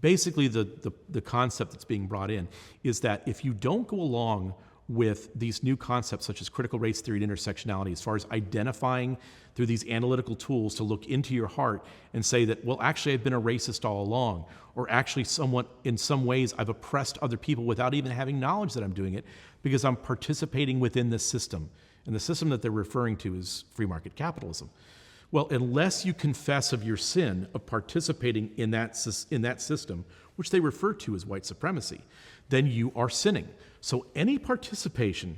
basically the concept that's being brought in is that if you don't go along with these new concepts such as critical race theory and intersectionality, as far as identifying through these analytical tools to look into your heart and say that, well, actually I've been a racist all along, or actually somewhat in some ways I've oppressed other people without even having knowledge that I'm doing it because I'm participating within this system. And the system that they're referring to is free market capitalism. Well, unless you confess of your sin of participating in that system, which they refer to as white supremacy, then you are sinning. So any participation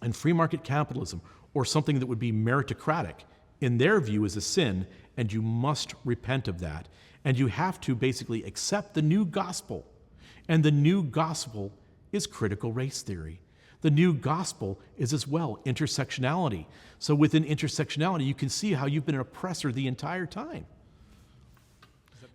in free market capitalism or something that would be meritocratic, in their view, is a sin, and you must repent of that. And you have to basically accept the new gospel. And the new gospel is critical race theory. The new gospel is as well intersectionality. So within intersectionality, you can see how you've been an oppressor the entire time.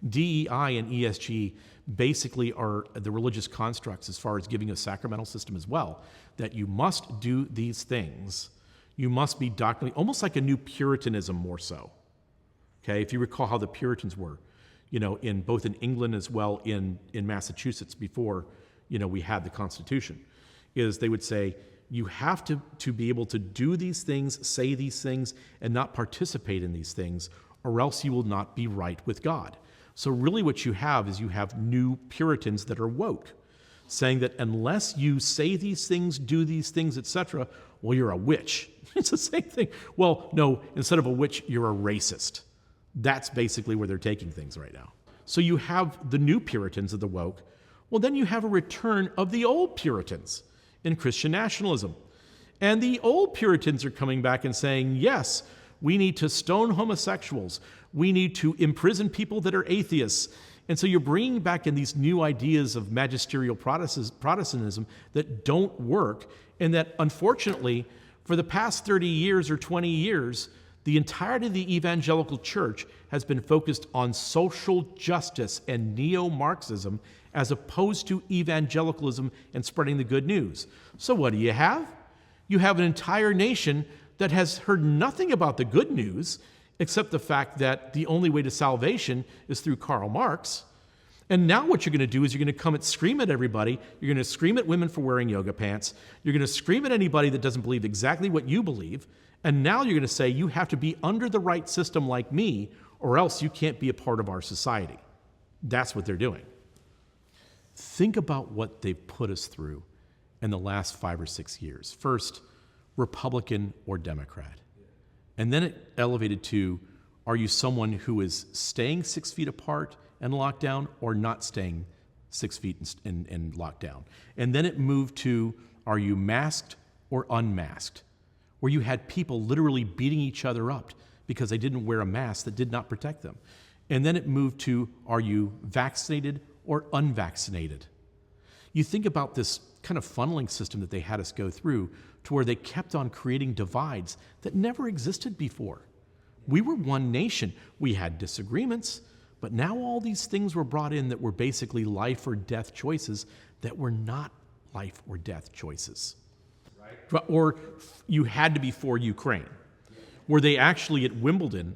DEI and ESG basically are the religious constructs as far as giving a sacramental system as well, that you must do these things. You must be doctrinally, almost like a new Puritanism more so. Okay, if you recall how the Puritans were, in both in England as well in Massachusetts before, we had the Constitution, is they would say, you have to be able to do these things, say these things, and not participate in these things, or else you will not be right with God. So really what you have is you have new Puritans that are woke, saying that unless you say these things, do these things, etc., well, you're a witch. It's the same thing. Well, no, instead of a witch, you're a racist. That's basically where they're taking things right now. So you have the new Puritans of the woke. Well, then you have a return of the old Puritans in Christian nationalism. And the old Puritans are coming back and saying, yes, we need to stone homosexuals. We need to imprison people that are atheists. And so you're bringing back in these new ideas of magisterial Protestantism that don't work, and that unfortunately, for the past 30 years or 20 years, the entirety of the evangelical church has been focused on social justice and neo-Marxism as opposed to evangelicalism and spreading the good news. So what do you have? You have an entire nation that has heard nothing about the good news except the fact that the only way to salvation is through Karl Marx. And now what you're going to do is you're going to come and scream at everybody. You're going to scream at women for wearing yoga pants. You're going to scream at anybody that doesn't believe exactly what you believe. And now you're going to say you have to be under the right system like me, or else you can't be a part of our society. That's what they're doing. Think about what they've put us through in the last 5 or 6 years. First, Republican or Democrat. And then it elevated to, are you someone who is staying 6 feet apart and locked down, or not staying 6 feet and locked down? And then it moved to, are you masked or unmasked? Where you had people literally beating each other up because they didn't wear a mask that did not protect them. And then it moved to, are you vaccinated or unvaccinated? You think about this kind of funneling system that they had us go through to where they kept on creating divides that never existed before. We were one nation. We had disagreements, but now all these things were brought in that were basically life or death choices that were not life or death choices. Right. Or you had to be for Ukraine, where they actually at Wimbledon,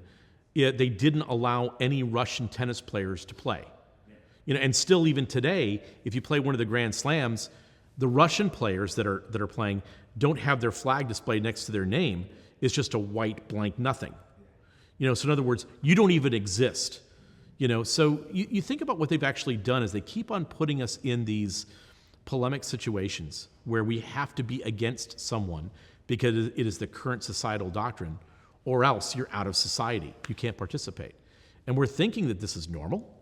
they didn't allow any Russian tennis players to play. And still even today, if you play one of the Grand Slams, the Russian players that are playing don't have their flag displayed next to their name. It's just a white blank nothing. So in other words, you don't even exist. So you think about what they've actually done is they keep on putting us in these polemic situations where we have to be against someone because it is the current societal doctrine, or else you're out of society. You can't participate. And we're thinking that this is normal.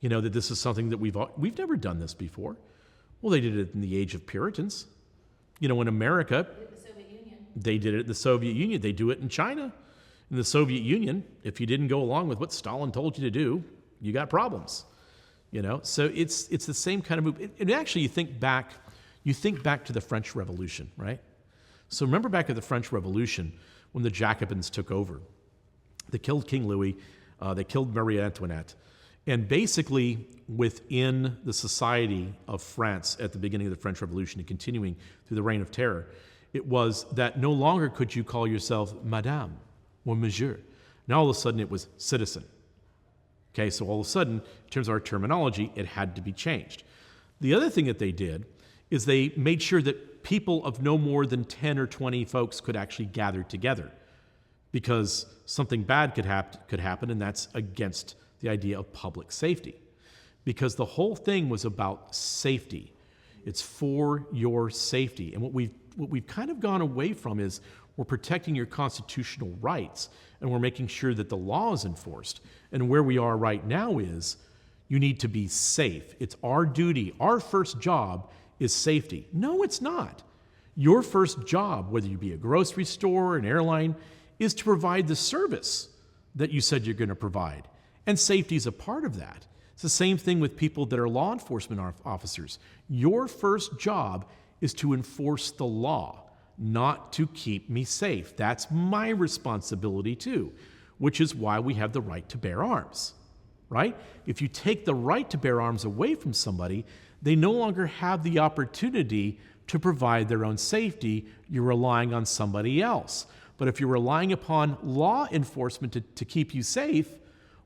That this is something that we've never done this before. Well, they did it in the age of Puritans. In America, the Soviet Union. They did it in the Soviet Union. They do it in China. In the Soviet Union, if you didn't go along with what Stalin told you to do, you got problems. So it's the same kind of move. And actually, you think back to the French Revolution, right? So remember back at the French Revolution when the Jacobins took over. They killed King Louis. They killed Marie Antoinette. And basically, within the society of France at the beginning of the French Revolution and continuing through the Reign of Terror, it was that no longer could you call yourself Madame or Monsieur. Now all of a sudden it was citizen. Okay, so all of a sudden, in terms of our terminology, it had to be changed. The other thing that they did is they made sure that people of no more than 10 or 20 folks could actually gather together, because something bad could happen, and that's against the idea of public safety. Because the whole thing was about safety. It's for your safety. And what we've kind of gone away from is we're protecting your constitutional rights, and we're making sure that the law is enforced. And where we are right now is you need to be safe. It's our duty. Our first job is safety. No, it's not. Your first job, whether you be a grocery store, an airline, is to provide the service that you said you're going to provide. And safety is a part of that. It's the same thing with people that are law enforcement officers. Your first job is to enforce the law, not to keep me safe. That's my responsibility too, which is why we have the right to bear arms, right? If you take the right to bear arms away from somebody, they no longer have the opportunity to provide their own safety. You're relying on somebody else. But if you're relying upon law enforcement to keep you safe,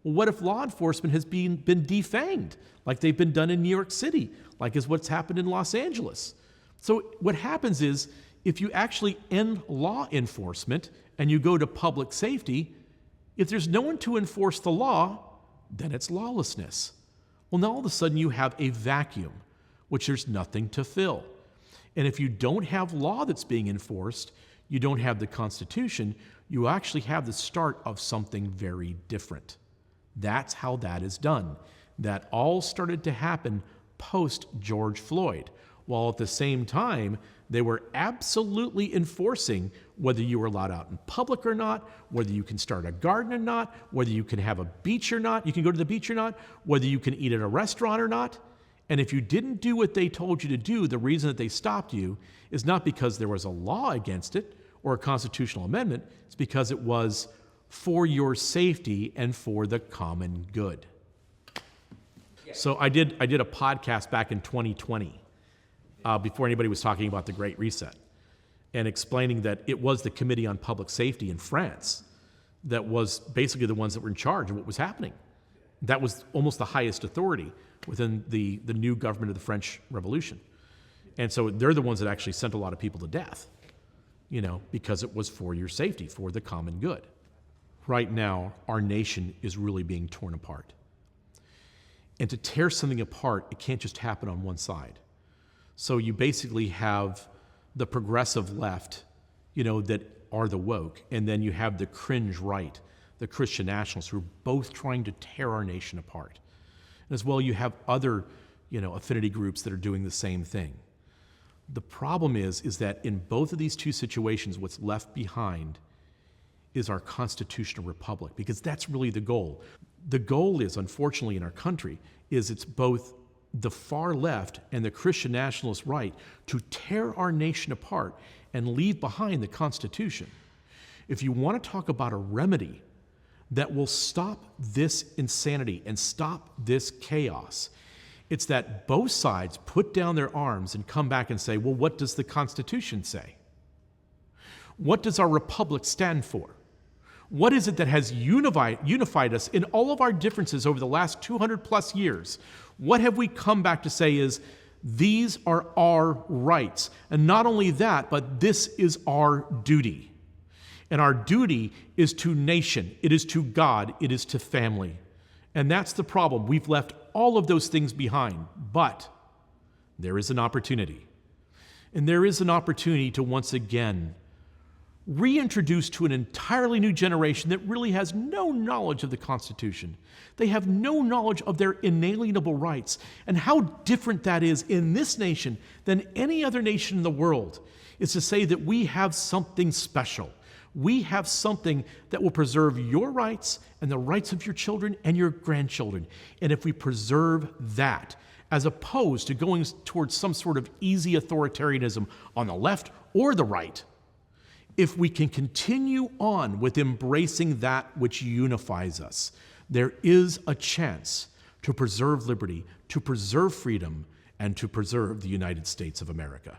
well, what if law enforcement has been defanged, like they've been done in New York City, like is what's happened in Los Angeles? So what happens is, if you actually end law enforcement and you go to public safety, if there's no one to enforce the law, then it's lawlessness. Well, now all of a sudden you have a vacuum, which there's nothing to fill. And if you don't have law that's being enforced, you don't have the Constitution, you actually have the start of something very different. That's how that is done. That all started to happen post George Floyd, while at the same time, they were absolutely enforcing whether you were allowed out in public or not, whether you can start a garden or not, whether you can have a beach or not, you can go to the beach or not, whether you can eat at a restaurant or not. And if you didn't do what they told you to do, the reason that they stopped you is not because there was a law against it or a constitutional amendment, it's because it was for your safety and for the common good. So I did a podcast back in 2020, before anybody was talking about the Great Reset, and explaining that it was the Committee on Public Safety in France that was basically the ones that were in charge of what was happening. That was almost the highest authority within the new government of the French Revolution. And so they're the ones that actually sent a lot of people to death, because it was for your safety, for the common good. Right now, our nation is really being torn apart. And to tear something apart, it can't just happen on one side. So you basically have the progressive left, that are the woke, and then you have the cringe right, the Christian Nationalists, who are both trying to tear our nation apart. And as well, you have other, affinity groups that are doing the same thing. The problem is that in both of these two situations, what's left behind is our constitutional republic, because that's really the goal. The goal is, unfortunately, in our country, is it's both the far left and the Christian nationalist right to tear our nation apart and leave behind the Constitution. If you want to talk about a remedy that will stop this insanity and stop this chaos, it's that both sides put down their arms and come back and say, well, what does the Constitution say? What does our republic stand for? What is it that has unified us in all of our differences over the last 200 plus years? What have we come back to say is, these are our rights. And not only that, but this is our duty. And our duty is to nation, it is to God, it is to family. And that's the problem. We've left all of those things behind, but there is an opportunity. And there is an opportunity to once again reintroduce to an entirely new generation that really has no knowledge of the Constitution. They have no knowledge of their inalienable rights and how different that is in this nation than any other nation in the world, is to say that we have something special. We have something that will preserve your rights and the rights of your children and your grandchildren. And if we preserve that, as opposed to going towards some sort of easy authoritarianism on the left or the right, if we can continue on with embracing that which unifies us, there is a chance to preserve liberty, to preserve freedom, and to preserve the United States of America.